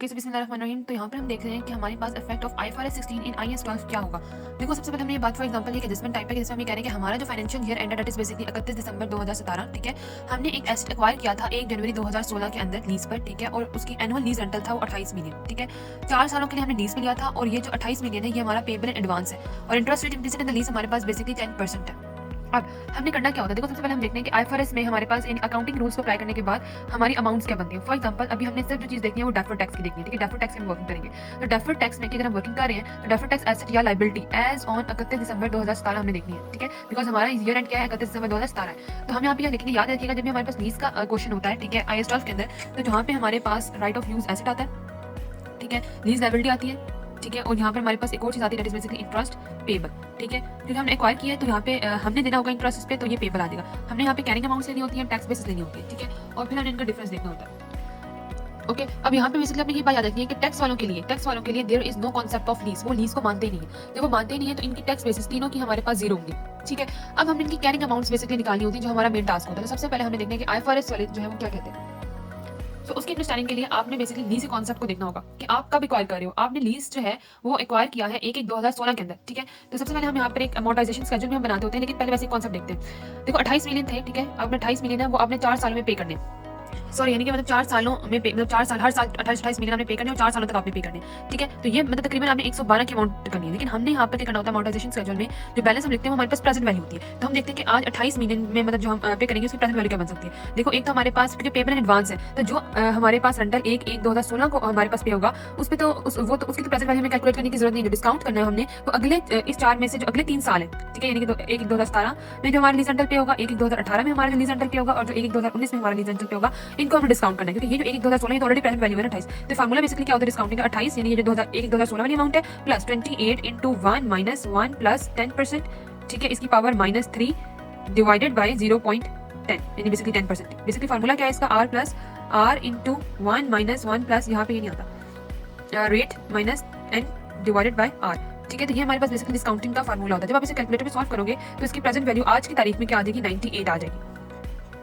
बिस्मिल्लाहिर्रहमानिर्रहीम। तो यहाँ पर हम देख रहे हैं कि हमारे पास effect of IFRS 16 in IAS 12 क्या होगा। देखो, सबसे पहले हमने ये बात फॉर एग्जांपल एक एडजस्टमेंट टाइप है, जिसमें हम ये कह रहे हैं कि हमारा जो financial year ended that is basically 31 दिसंबर 2017, ठीक है। हमने एक एसेट एक्वायर किया था 1 जनवरी 2016 के अंदर लीज पर, ठीक है, और उसकी एनुअल लीज रेंटल था वो 28 मिलियन, ठीक है। 4 सालों के लिए हमने लीज पे लिया था, और ये जो 28 मिलियन है ये हमारा पेबल इन एडवांस है, और interest rate implicit in the lease हमारे पास बेसिकली 10% है। अब हमने करना क्या होता है, देखो सबसे पहले हम देखते हैं कि IFRS में हमारे पास इन अकाउंटिंग रूल्स को अप्लाई करने के बाद हमारी अमाउंट्स क्या बनती है। फॉर एग्जांपल अभी हमने सिर्फ जो चीज देखनी है वो डेफर्ड टैक्स की देखनी है, ठीक है। डेफर्ड टैक्स में वर्किंग करेंगे, तो डेफर्ड टैक्स में कि अगर हम वर्किंग कर रहे हैं तो डेफर्ड टैक्स एसेट या लायबिलिटी एज ऑन 31 दिसंबर 2017 हमने देखनी है, ठीक है। बिकॉज हमारा ईयर एंड क्या है, 31 दिसंबर 2017 है। तो हम यहाँ पे क्या लिखेंगे, याद रखिएगा, जब भी हमारे पास लीज का क्वेश्चन होता है, ठीक है, IAS 12 के अंदर, तो जहाँ पे हमारे पास राइट ऑफ यूज एसेट आता है, ठीक है, लीज लायबिलिटी आती है, ठीक है, और यहाँ पर हमारे पास एक और चीज आती है that is basically interest payable, ठीक है। क्योंकि हमने एक्वायर किया है तो यहाँ पे हमने देना होगा इंटरेस्ट इस पे, तो ये पेबल आ जाएगा। हमने यहाँ पे कैरिंग अमाउंट लेनी होती है, टैक्स बेसिस लेनी होती है, ठीक है, और फिर हमने इनका डिफरेंस देखना होता है। ओके, अब यहाँ पे बेसिकली आपने ये बात याद रखनी है कि टैक्स वालों के लिए there is no concept of lease, वो लीज को मानते ही नहीं है। जब वो मानते ही नहीं है तो इनकी टैक्स बेसिस तीनों की हमारे पास जीरो होंगी, ठीक है। अब हमने इनकी कैरिंग अमाउंट्स बेसिकली निकालनी होती है, जो हमारा मेन टास्क होता है। तो सबसे पहले हमने देखना है कि IFRS वाले जो है वो क्या कहते हैं। तो उसकी अंडरस्टैंडिंग के लिए आपने बेसिकली लीज के कॉन्सेप्ट को देखना होगा कि आप कब एक्वायर कर रहे हो। आपने लीज जो है वो एक्वायर किया है 1/1/2016 के अंदर, ठीक है। तो सबसे पहले हम यहाँ पर एक अमोर्टाइजेशन स्केड्यूल में हम बनाते होते हैं, लेकिन पहले वैसे कॉन्सेप्ट देखते हैं। देखो 28 मिलियन थे, ठीक है, आपने 28 मिलियन है वो आपने 4 सालों में पे करने हैं। सॉरी, यानी कि मतलब 4 सालों में पे, मतलब 4 साल, हर साल 28 मिलियन आपने पे करने और 4 सालों तक आपने पे करने, ठीक है। तो ये मतलब तकरीबन आपने 112 की अमाउंट करनी है। लेकिन हमने यहाँ पर क्या करना होता है, अमोर्टाइजेशन स्केड्यूल में जो बैलेंस हम लिखते हैं वो हमारे पास प्रेजेंट वैल्यू होती है। तो हम देखते हैं कि आज 28 मिलियन में मतलब जो हम पे करेंगे उसकी प्रेजेंट वैल्यू क्या बन सकती है। देखो, एक तो हमारे पास क्योंकि पेबल इन एडवांस है, तो जो हमारे पास रेंटल 1/1/2016 को हमारे पास पे होगा उस पर तो वो तो उसकी तो प्रेजेंट वैल्यू में कैलकुलेट करने की जरूरत नहीं है। डिस्काउंट करना है हमने, तो अगले इस 4 में से जो अगले 3 साल है, ठीक है, यानी कि 1/1/2017 में जो हमारा लीज रेंटल पे होगा, 1/1/2018 में हमारा लीज रेंटल पे होगा, और जो 1/1/2019 में हमारा लीज रेंटल पे होगा, इनको हमें डिस्काउंट करना है। क्योंकि ये जो 1/2016 तो ऑलरेडी प्रेजेंट वैल्यू है ना 28। तो फार्मूला बेसिकली क्या होता है डिस्काउंटिंग का, 28 यानी ये जो 2016 वाली अमाउंट है प्लस 28 इंटू 1 माइनस 1 प्लस 10%, ठीक है, इसकी पावर -3 डिवाइडेड बाई 0.10 यानी बेसिकली 10%। बेसिकली फार्मूला क्या है इसका, R plus R into 1 minus 1 plus यहाँ पे ये नहीं आता rate minus N divided by R, ठीक है। तो ये हमारे पास बेसिकली डिस्काउंटिंग का फार्मूला होता है। जब आप इसे कैलकुलेटर में सॉल्व करोगे तो इसकी प्रेजेंट वैल्यू आज की तारीख में क्या आ जाएगी, 98 आ जाएगी।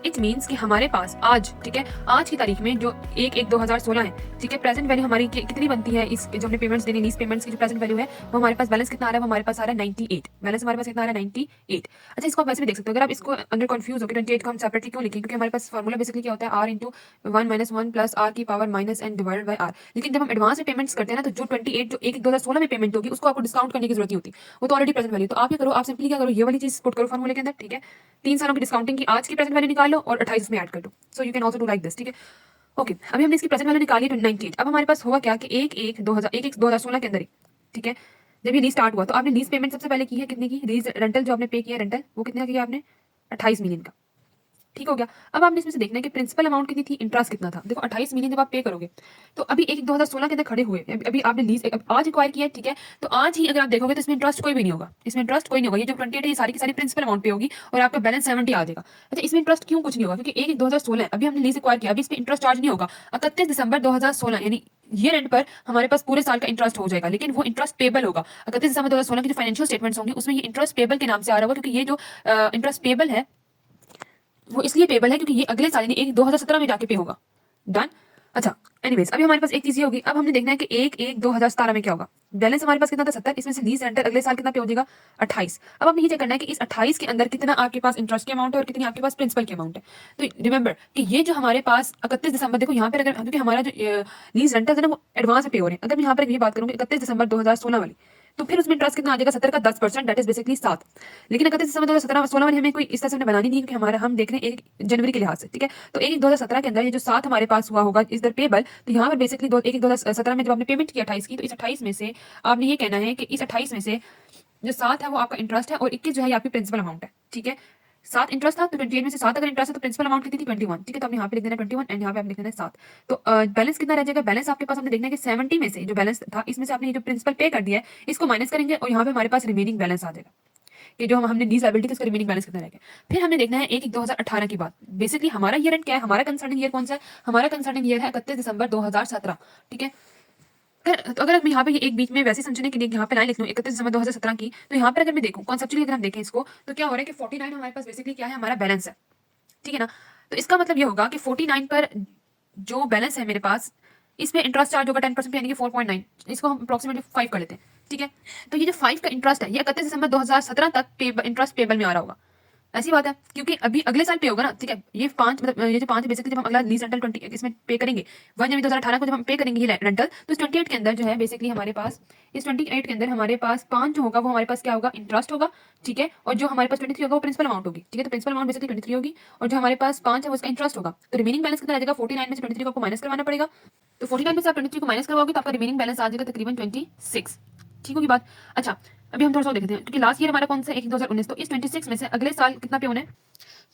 इट मीन्स कि हमारे पास आज, ठीक है, आज की तारीख में जो 1/1/2016 है, ठीक है, प्रेजेंट वैल्यू हमारी कितनी बनती है, इस जो हमने पेमेंट्स देनी, लीज पेमेंट्स की जो प्रेजेंट वैल्यू है वो हमारे पास बैलेंस कितना आ रहा है, वो हमारे पास आ रहा है 98। बैलेंस हमारे पास कितना आ रहा है, 98। अच्छा, इसको आप वैसे भी देख सकते हो। अगर आप इसको अंदर कंफ्यूज हो कि 28 को हम सेपरेटली क्यों लिखें, क्योंकि हमारे पास फार्मूला बेसिकली क्या होता है, R into 1 minus 1 plus R की power minus N divided by R। लेकिन जब हम एडवांस में पेमेंट्स करते हैं ना, तो जो 28 जो 1/1/2016 में पेमेंट होगी उसको आपको डिस्काउंट करने की जरूरत नहीं होती, वो तो ऑलरेडी प्रेजेंट वैल्यू। तो आप क्या करो, आप सिंपली क्या करो, ये वाली चीज पुट करो फार्मूले के अंदर, ठीक है। 3 सालों की डिस्काउंटिंग की आज की प्रेजेंट वैल्यू निकाल लो और 28 में ऐड कर दो। So you can also do like this, ठीक है। ओके, अभी हमने इसकी प्रेजेंट वैल्यू निकाली 98। अब हमारे पास हुआ क्या कि 1/1/2016 के अंदर ही, ठीक है, जब ये लीज स्टार्ट हुआ तो आपने लीज पेमेंट सबसे पहले की है कितने की, लीज रेंटल जो आपने पे किया रेंटल वो कितने का किया आपने, 28 मिलियन का, ठीक हो गया। अब आपने इसमें से देखना है कि प्रिंसिपल अमाउंट कितनी थी, इंटरेस्ट कितना था। देखो 28 मिलियन जब आप पे करोगे तो अभी 1/2016 के अंदर खड़े हुए, अभी आपने लीज आज एक्वायर किया है, ठीक है, तो आज ही अगर आप देखोगे तो इसमें इंटरेस्ट कोई भी नहीं होगा, इसमें इंटरेस्ट कोई नहीं होगा। ये जो 28 है ये सारी की सारी प्रिंसिपल अमाउंट पे होगी और आपका बैलेंस 70 आ जाएगा। अच्छा, इसमें इंटरेस्ट क्यों कुछ नहीं होगा, क्योंकि 1/2016 है, अभी हमने लीज एक्वायर किया, अभी इस पे इंटरेस्ट चार्ज नहीं होगा। 31 दिसंबर 2016 यानी ईयर एंड पर हमारे पास पूरे साल का इंटरेस्ट हो जाएगा, लेकिन वो इंटरेस्ट पेबल होगा। 31 दिसंबर 2016 की जो फाइनेंशियल स्टेटमेंट्स होंगे उसमें ये इंटरेस्ट पेबल के नाम से आ रहा होगा, क्योंकि ये जो इंटरेस्ट पेबल है वो इसलिए पेबल है क्योंकि ये अगले साल यानी 1/2017 में जाके पे होगा। डन। अच्छा, एनीवेज अभी हमारे पास एक चीज ये होगी, अब हमने देखना है कि 1/1/2017 में क्या होगा। बैलेंस हमारे पास कितना था, 70, इसमें से लीज रेंटल अगले साल कितना पे हो जाएगा, 28। अब आपने ये चेक करना है कि इस 28 के अंदर कितना आपके पास इंटरेस्ट की अमाउंट है और कितनी आपके पास प्रिंसिपल की अमाउंट है। तो रिमेंबर कि ये जो हमारे पास 31 दिसंबर, देखो यहाँ पर अगर, क्योंकि हमारा जो लीज रेंटल है ना वो एडवांस में पे हो रहे हैं। अगर मैं यहाँ पर ये बात करूँ 31 दिसंबर 2016 वाली, तो फिर उसमें इंटरेस्ट कितना आ जाएगा, 70 का 10%, दैट इज बेसिकली 7। लेकिन 31 दिसंबर 2017-16 वाली हमें कोई इस तरह से बनानी नहीं, क्योंकि हमारा हम देख रहे हैं 1 जनवरी के लिहाज से, ठीक है। तो 1/1/2017 के अंदर ये जो 7 हमारे पास हुआ होगा इस दर पेबल, तो यहाँ पर बेसिकली 1/1/2017 में जब आपने पेमेंट की 28 की, तो इस 28 में से आपने ये कहना है कि इस 28 में से जो 7 है वो आपका इंटरेस्ट है और 21 जो है ये आपकी प्रिंसिपल अमाउंट है, ठीक है। 7 इंटरेस्ट था तो 28 में से 7 अगर इंटरेस्ट है तो प्रिंसिपल अमाउंट कितनी थी, 21, ठीक है। तो आपने यहाँ पे लिख देना 21 एंड यहाँ पे आपने लिख देना 7। तो बैलेंस कितना रह जाएगा, बैलेंस आपके पास हमने देखना है कि 70 में से जो बैलेंस था इसमें से आपने ये जो प्रिंसिपल पे कर दिया है इसको माइनस करेंगे और यहाँ पे हमारे पास रिमेनिंग बैलेंस आ जाएगा कि जो हमने लीज लायबिलिटी उसका रिमेनिंग बैलेंस कितना रह गया। फिर हमने देखना है 1/1/2018 की बात। बेसिकली हमारा ईयर एंड क्या है, हमारा कंसर्निंग ईयर कौन सा है, हमारा कंसर्निंग ईयर है 31 दिसंबर 2017, ठीक है। तो अगर मैं यहाँ पे एक बीच में वैसे समझने के लिए यहाँ पे लाइन लिख लूँ 31 दिसंबर 2017 की, तो यहाँ पर अगर मैं देखूँ कॉन्सेप्चुअली अगर हम देखें इसको, तो क्या हो रहा है कि 49 हमारे पास बेसिकली क्या है, हमारा बैलेंस है, ठीक है ना। तो इसका मतलब ये होगा कि 49 पर जो बैलेंस है मेरे पास इस पे इंटरेस्ट चार्ज होगा 10% यानी कि 4.9, इसको हम अप्रोक्सीमेटली 5 कर लेते हैं, ठीक है। तो ये जो 5 का इंटरेस्ट है ये 31 दिसंबर 2017 तक इंटरेस्ट पेबल में आ रहा होगा। ऐसी बात है क्योंकि अभी अगले साल पे होगा ना, ठीक है। ये 5 मतलब ये जो 5 बेसिकली जब हम अगला लीज रेंटल 20 इसमें पे करेंगे 1 जनवरी 2018 को जब हम पे करेंगे ये रेंटल, तो इस 28 के अंदर जो है बेसिकली हमारे पास इस 28 के अंदर हमारे पास 5 जो होगा वो हमारे पास क्या होगा, इंटरेस्ट होगा, ठीक है। और जो हमारे पास 23 होगा वो प्रिंसिपल अमाउंट होगी, ठीक है। तो प्रिंसिपल अमाउंट बेसिकली 23 होगी और जो हमारे पास 5 है वो उसका इंटरेस्ट होगा। तो रिमेनिंग बैलेंस कितना आ जाएगा, 49 में से 23 को आपको माइनस करवाना पड़ेगा। तो 49 में से आप 23 को माइनस करवाओगे तो आपका रिमेनिंग बैलेंस आ जाएगा तकरीबन 26, ठीक होगी बात। अच्छा अभी हम थोड़ा सा देखते हैं क्योंकि लास्ट ईयर हमारा कौन सा 2019, तो इस 26 में से अगले साल कितना पे होना है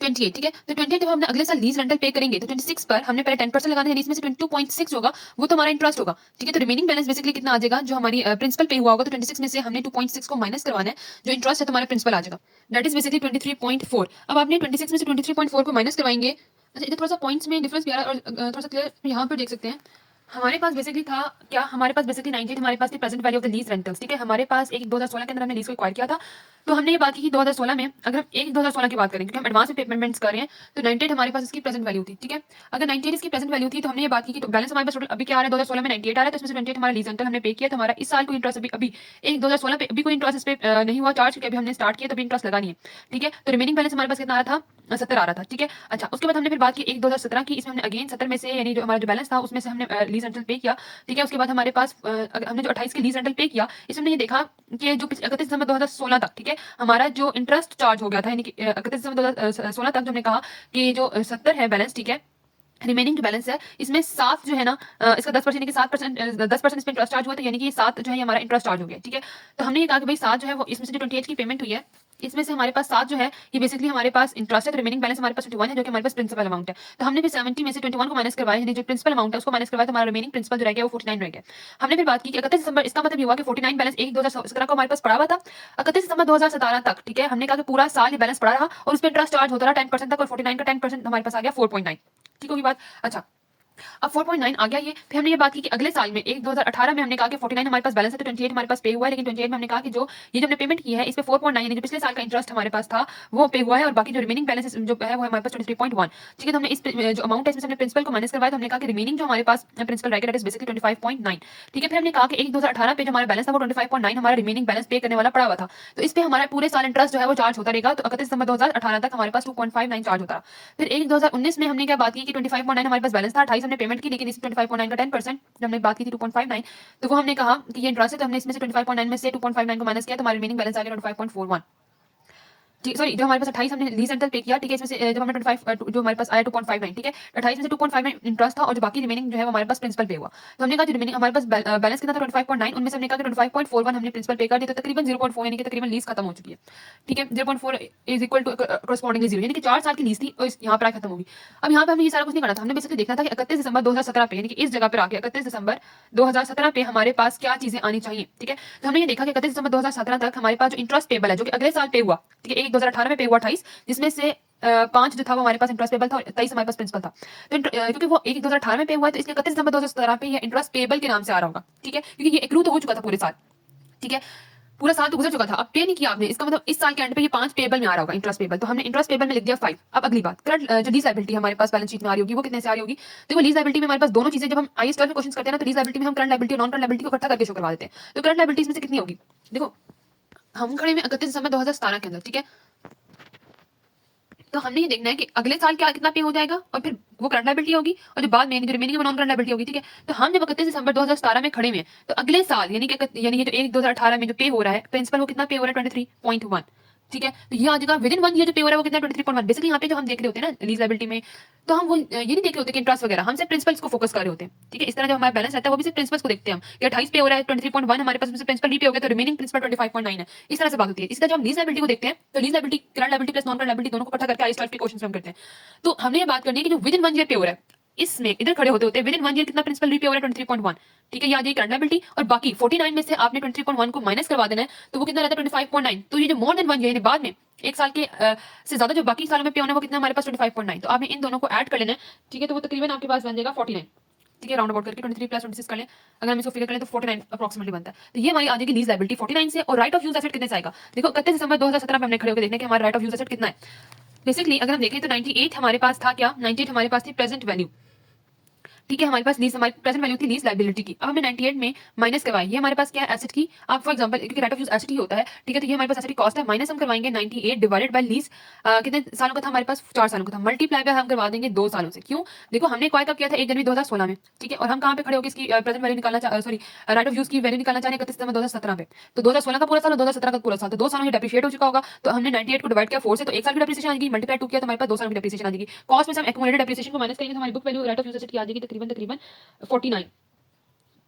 28, ठीक है। तो 28 जब हमने अगले साल लीज रेंटल पे करेंगे तो 26 पर हमने पहले 10% लगाना है, इसमें से 22.6 होगा वो तो हमारा इंटरेस्ट होगा, ठीक है। तो रिमेनिंग बैलेंस बेसिकली कितना आ जाएगा, जो हमारी प्रिंसिपल पे हुआ होगा तो 26 में से हमने 2.6 को माइनस करवाना है, जो इंटरेस्ट है तुम्हारा प्रिंसिपल आ जाएगा, दैट इज बेसिकली 23.4। अब आपने 26 में से 23.4 को माइनस करवाएंगे। अच्छा इधर थोड़ा सा पॉइंट्स में डिफरेंस भी आ रहा है और थोड़ा सा क्लियर यहाँ पर देख सकते हैं। हमारे पास बेसिकली था क्या, हमारे पास बेसिकली 98 हमारे पास थी present value of the lease rentals, ठीक है। हमारे पास एक 2016 के अंदर हमने लीज को एक्वायर किया था, तो हमने ये बात की कि 2016 में अगर हम एक 2016 की बात करें क्योंकि हम एडवांस में पेमेंट्स कर रहे हैं, तो 98 हमारे पास इसकी प्रेजेंट वैल्यू थी, ठीक है। अगर 98 इसकी प्रेजेंट वैल्यू थी तो हमने ये बात की कि तो बैलेंस हमारे पास टोटल अभी क्या आ रहा है 2016 में 98 आ रहा है, तो इसमें से 28 हमारा लीज रेंटल हमने पे किया, तो हमारा इस साल कोई इंटरेस्ट अभी अभी एक 2016 पे अभी कोई इंटरेस्ट इस पे नहीं हुआ चार्ज क्योंकि अभी हमने स्टार्ट किया, तभी इंटरेस्ट लगा नहीं है, ठीक है। तो रिमेनिंग बैलेंस हमारे पास कितना आ रहा था, 70 आ रहा था, ठीक है। अच्छा उसके बाद हमने फिर बात की एक 2017 की, इसमें हमने अगेन 70 में से यानी जो हमारा जो बैलेंस था उसमें से हमने लीज रेंटल पे किया, ठीक है। उसके बाद हमारे पास हमने जो 28 की लीज रेंटल पे किया, इसमें हमने ये देखा कि जो 31 दिसंबर 2016 तक, ठीक है, हमारा जो इंटरेस्ट चार्ज हो गया था यानी कि 31 दिसंबर 2016 तक जो हमने कहा कि जो 70 है बैलेंस, ठीक है, रिमेनिंग जो बैलेंस है इसमें 7 जो है ना इसका 10% यानी कि 7% 10% इस पे इंटरेस्ट चार्ज हुआ, तो यानी कि 7 जो है ये हमारा इंटरेस्ट चार्ज हो गया, ठीक है। तो हमने ये कहा कि भाई 7 जो है वो इसमें से जो 28 की पेमेंट हुई है इसमें से हमारे पास 7 जो है ये बेसिकली हमारे पास इंटरेस्ट है, तो रिमेनिंग बैलेंस हमारे पास 21 है जो कि हमारे पास प्रिंसिपल अमाउंट है। तो हमने फिर 70 में से 21 को माइनस करवाया, यानी जो प्रिंसिपल अमाउंट है उसको माइनस करवाया, तो हमारा रिमेनिंग प्रिंसिपल जो रह गया वो 49 रह गया। हमने फिर बात की कि 31 दिसंबर, इसका मतलब ये हुआ कि 49 बैलेंस 1 2017 को हमारे पास पड़ा हुआ था 31 दिसंबर 2017 तक, ठीक है। हमने कहा कि पूरा साल ये बैलेंस पड़ा रहा और उस पर इंटरेस्ट चार्ज होता रहा 10% तक, और 49 का 10% हमारे पास आ गया 4.9, ठीक होगी बात। अच्छा अब 4.9 आ गया ये, फिर हमने ये बात की कि अगले साल में एक 2018 में हमने कहा कि 49 हमारे पास बैलेंस है तो 28 हमारे पास पे हुआ है, लेकिन 28 में हमने कहा कि जो ये जो हमने पेमेंट की है इस पे 4.9 यानी जो पिछले साल का इंटरेस्ट हमारे पास था वो पे हुआ है, और बाकी जो रिमेनिंग बैलेंस जो है वो हमारे पास 23.1, ठीक है। तो हमने इस जो अमाउंट है इसमें हमने प्रिंसिपल को माइनस करवाया, तो हमने कहा कि रिमेनिंग जो हमारे पास प्रिंसिपल रहेगा दैट इज बेसिकली 25.9, ठीक है। फिर हमने कहा कि एक 2018 पे जो हमारा बैलेंस था वो 25.9 हमारा रिमेनिंग बैलेंस पे करने वाला पड़ा हुआ था, तो इस पे हमारा पूरे साल इंटरेस्ट जो है वो चार्ज होता रहेगा, तो 31 दिसंबर 2018 तक हमारे पास 2.59 चार्ज होता रहा। फिर एक 2019 में हमने क्या बात की कि 25.9 हमारे पास बैलेंस था, 28 हमने पेमेंट की, लेकिन इस 25.9 का 10% जब हमने बात की थी 2.59, तो वो हमने कहा कि ये इंटरेस्ट है, तो हमने इसमें से 25.9 में से 2.59 को माइनस किया, तो हमारा रिमेनिंग बैलेंस आ गया 25.41, सॉरी जो हमारे पास 28 हमने लीज रेंटल पे किया, ठीक है। इसमें से जब हमने 25 जो हमारे पास आया 2.59, ठीक है, 28 में से 2.59 इंटरेस्ट था और जो बाकी रिमेनिंग जो है वो हमारे पास प्रिंसिपल पे हुआ, तो हमने कहा जो रिमेनिंग हमारे पास बैलेंस कितना था 25.9, उनमें से हमने कहा कि 25.41 हमने प्रिंसिपल पे कर दिया, तो तकरीबन 0.4 यानी कि तकरीबन लीज खत्म हो चुकी है, ठीक है। 0.4 इज इक्वल टू कॉरस्पॉन्डिंगली 0 यानी कि 4 साल की लीज थी और यहाँ पर खत्म होगी। अब यहाँ पे हमने ये सारा कुछ नहीं करना था, हमने बेसिकली देखना था कि 31 दिसंबर 2017 पे यानी कि इस जगह पर आके 31 दिसंबर 2017 पे हमारे पास क्या चीजें आनी चाहिए, ठीक है। तो हमने ये देखा कि 31 दिसंबर 2017 तक हमारे पास जो इंटरेस्ट पेबल है जो कि अगले साल पे हुआ, ठीक है, एक 2018 में पे हुआ 28, जिसमें से 5 जो था वो हमारे पास इंटरेस्ट पेबल था और 23 हमारे पास प्रिंसिपल था, तो क्योंकि वो एक 2018 में पे हुआ है तो इसलिए 31 दिसंबर 2017 पे ये इंटरेस्ट पेबल के नाम से आ रहा होगा, ठीक है, क्योंकि ये एक्रू तो हो चुका था पूरे साल, ठीक है, पूरा साल तो गुजर चुका था, अब पे नहीं किया आपने, इसका मतलब इस साल के एंड पे ये 5 पेबल में आ रहा होगा इंटरेस्ट पेबल, तो हमने इंटरेस्ट पेबल में लिख दिया 5। अब अगली बात करंट जो लीज लायबिलिटी हमारे पास बैलेंस शीट में आ रही होगी वो कितने से आ रही होगी, तो वो लीज लायबिलिटी में हमारे पास दोनों चीजें जब हम आईएएस 12 में क्वेश्चन करते हैं ना तो लीज लायबिलिटी में हम करंट लायबिलिटी और नॉन करंट लायबिलिटी को इकट्ठा करके शो करवा देते हैं, तो करंट लायबिलिटी इसमें से कितनी होगी, देखो हम खड़े में 31 दिसंबर 2017 के अंदर, ठीक है। तो हमने ये देखना है कि अगले साल क्या कितना पे हो जाएगा और फिर वो करंट लायबिलिटी होगी और जो बाद में जो रिमेनिंग नॉन करंट लायबिलिटी होगी, ठीक है। तो हम जब 31 दिसंबर 2017 में खड़े में तो अगले साल यानी कि जो एक 2018 में जो पे हो रहा है प्रिंसिपल वो कितना पे हो रहा है 23.1, ठीक है। तो ये आ जाएगा विद इन 1 ईयर जो पे हो रहा है वो कितना 23.1। बेसिकली यहाँ पे जो हम देख रहे होते हैं ना लीज लायबिलिटी में, तो हम वो ये नहीं देख रहे होते कि इंटरेस्ट वगैरह, हम सिर्फ प्रिंसिपल्स को फोकस कर रहे होते हैं, ठीक है। इस तरह जो हमारा बैलेंस रहता है वो भी सिर्फ प्रिंसिपल्स को देखते हैं हम कि 28 पे हो रहा है 23.1 हमारे पास प्रिंसिपल भी पे हो गया तो रिमेनिंग प्रिंसिपल 25.9 है, इस तरह से बात होती है। इसका जो हम लीज लायबिलिटी को देखते हैं तो lease liability current liability plus non current liability दोनों को इकट्ठा करके आईएएस 12 के क्वेश्चंस में हम करते हैं। तो हमने ये बात करनी है कि जो विद इन 1 ईयर पे हो रहा है इसमें इधर खड़े होते होते विद इन 1 ईयर कितना प्रिंसिपल रीपे हो रहा है 23.1, ठीक है। ये आ जाएगी करंट लायबिलिटी और बाकी 49 में से आपने 23.1 को माइनस करवा देना है, तो वो कितना रहता है 25.9। तो ये जो मोर देन 1 ईयर बाद में एक साल के से ज्यादा जो बाकी सालों में पे होना है वो कितना हमारे पास 25.9, तो आपने इन दोनों को ऐड कर लेना है, ठीक है। तो वो तकरीबन आपके पास बन जाएगा 49, ठीक है, राउंड अबाउट करके 23 प्लस 26 कर लें, अगर हम इसको फिगर करें तो 49 अप्रोक्सीमेटली बनता है। तो ये हमारी आ जाएगी लीज लायबिलिटी 49 से। और राइट ऑफ यूज एसेट कितने से आएगा, देखो 31 दिसंबर 2017 में हमने खड़े होकर देखना कि हमारा राइट ऑफ यूज एसेट कितना है। बेसिकली अगर हम देखें तो 98 हमारे पास था क्या, 98 हमारे पास थी प्रेजेंट वैल्यू, ठीक है, हमारे पास लीज हमारी प्रेजेंट वैल्यू थी लीज लायबिलिटी की। अब हमने 98 में माइनस करवाई, ये हमारे पास क्या है एसेट की। आप फॉर एग्जांपल क्योंकि राइट ऑफ यूज एसेट ही होता है, ठीक है, तो ये हमारे पास एसेट की कॉस्ट है, माइनस हम करवाएंगे 98 डिवाइडेड बाय लीज। कितने सालों का था हमारे पास, 4 सालों का था, मल्टीप्लाई बाय हम करवा देंगे 2 सालों से। क्यों, देखो हमने एक्वायर कब किया था, 1 जनवरी 2016 में, ठीक है, और हम कहाँ पे खड़े होकर इसकी प्रेजेंट वैल्यू निकालना सॉरी राइट ऑफ यूज की वैल्यू निकालना चाह रहे हैं 31 दिसंबर 2017 पे। तो 2016 का पूरा साल और 2017 का पूरा साल, तो 2 सालों में डेप्रिशिएट हो चुका होगा। तो हमने 98 को डिवाइड किया 4 से, तो 1 साल की डेप्रिसिएशन आ जाएगी, मल्टीप्लाई 2 किया तो हमारे पास 2 सालों की डेप्रिसिएशन आ जाएगी। कॉस्ट में से हम एक्यूमुलेटेड डेप्रिसिएशन को माइनस करेंगे तो हमारी book value right of use asset की आ जाएगी तकरीबन 49।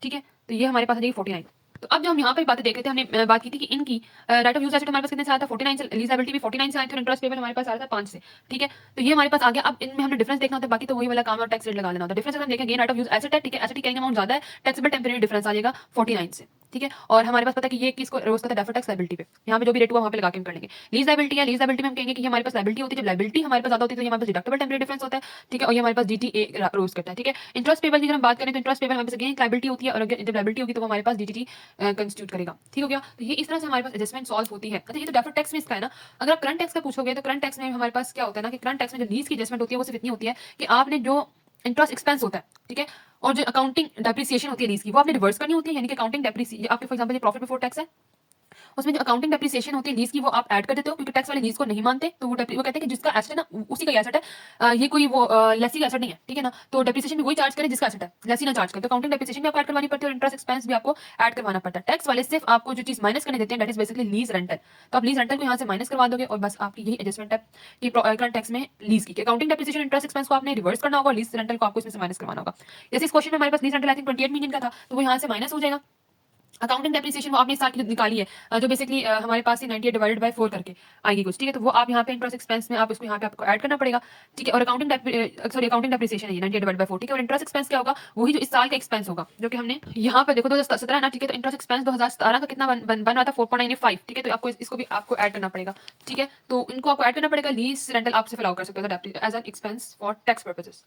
ठीक है, तो ये हमारे पास आ जाएगी 49। तो अब जो हम यहाँ पे बातें देख रहे थे, हमने बात की थी कि इनकी राइट ऑफ यूज एसेट हमारे पास कितने से आया था 49 से, लीज लायबिलिटी भी 49 से आई थी और इंटरेस्ट पेबल हमारे पास आया था 5 से। ठीक है, तो ये हमारे पास आ गया। अब इनमें हमने डिफरेंस देखना होता है, बाकी तो वही वाला काम और टैक्स रेट लगा लेना होता है। डिफरेंस हम देखें, gain right of use asset है, ठीक है, एसेट की कैरिंग अमाउंट ज्यादा है, टैक्सेबल टेम्परेरी डिफरेंस आ जाएगा 49 से। ठीक है, और हमारे पास पता है कि ये किसको रोज करता है, डेफर्ड टैक्स लायबिलिटी पे। यहाँ पे जो भी रेट हुआ वहाँ पे लगा के हम कर लेंगे। लीज लायबिलिटी है, लीज लायबिलिटी में हम कहेंगे कि हमारे पास लायबिलिटी होती है, जब लायबिलिटी हमारे पास ज्यादा होती है तो ये हमारे पास डिडक्टेबल टेम्परेरी डिफरेंस होता है। ठीक है, और ये हमारे पास DTA रोज करता है। ठीक है, इंटरेस्ट पेबल की अगर हम बात करें तो इंटरेस्ट पेबल हमारे पास अगेन लायबिलिटी होती है, और जब लायबिलिटी होगी तो वो हमारे पास DTT कंस्टिट्यूट करेगा। ठीक हो गया, तो ये इस तरह से हमारे पास एडजस्टमेंट सॉल्व होती है। अच्छा, ये तो डेफर्ड टैक्स में इसका है ना। अगर आप करंट टैक्स का पूछोगे तो करंट टैक्स में हमारे पास क्या होता है ना कि करंट टैक्स में जो लीज की एडजस्टमेंट होती है वो सिर्फ इतनी होती है कि आपने जो इंटरेस्ट एक्सपेंस होता है, ठीक है, और जो अकाउंटिंग डेप्रिसिएशन होती है लीज की वो आपने रिवर्स करनी होती है। यानी कि अकाउंटिंग डेप्रिसिएशन आपके फॉर एग्जांपल ये प्रॉफिट बिफोर टैक्स है, उसमें जो अकाउंटिंग डेप्रिसिएशन होती है लीज की वो आप ऐड कर देते हो, क्योंकि टैक्स वाले लीज को नहीं मानते। तो वो कहते हैं कि जिसका एसेट है ना उसी का एसेट है, ये कोई वो लेसी का एसेट नहीं है। ठीक है ना, तो डेप्रिसिएशन भी वही चार्ज करे जिसका एसेट है, लेसी ना चार्ज करे। तो अकाउंटिंग डेप्रिसिएशन भी आपको ऐड करवानी पड़ती है और इंटरेस्ट एक्सपेंस भी आपको ऐड करवाना पड़ता है। टैक्स वाले सिर्फ आपको जो चीज माइनस करने देते हैं that is basically lease rental. तो आप लीज रेंटल को यहाँ से माइनस करवा दोगे और बस आपकी यही एडजस्टमेंट है कि करंट टैक्स में लीज की अकाउंटिंग डेप्रिसिएशन इंटरेस्ट एक्सपेंस को आपने रिवर्स करना होगा और लीज रेंटल को आपको इसमें से माइनस करवाना होगा। जैसे इस क्वेश्चन में हमारे पास lease rental I think 28 million का था, तो वो यहाँ से माइनस हो जाएगा। अकाउंटिंग डेप्रिसिएशन वो आपने इस साल की निकाली है, जो बेसिकली हमारे पास ही 98 डिवाइडेड बाय 4 करके आएगी कुछ। ठीक है, तो वो आप यहाँ पे इंटरेस्ट एक्सपेंस में आप उसको यहाँ पे आपको ऐड करना पड़ेगा। ठीक है, और अकाउंटिंग डेप्रिसिएशन है 98 डिवाइडेड बाय 4। ठीक है, और इंटरेस्ट एक्सपेंस क्या होगा, वही जो इस साल का एक्सपेंस होगा जो कि हमने यहाँ पे देखो 2017 है ना। ठीक है, तो इंटरेस्ट एक्सपेंस 2017 का कितना बन रहा था 4.95। ठीक है, तो आपको इसको भी आपको ऐड करना पड़ेगा। ठीक है, तो इनको आपको ऐड करना पड़ेगा। लीज रेंटल आप सिर्फ अलाउ कर सकते हो as an expense for tax purposes.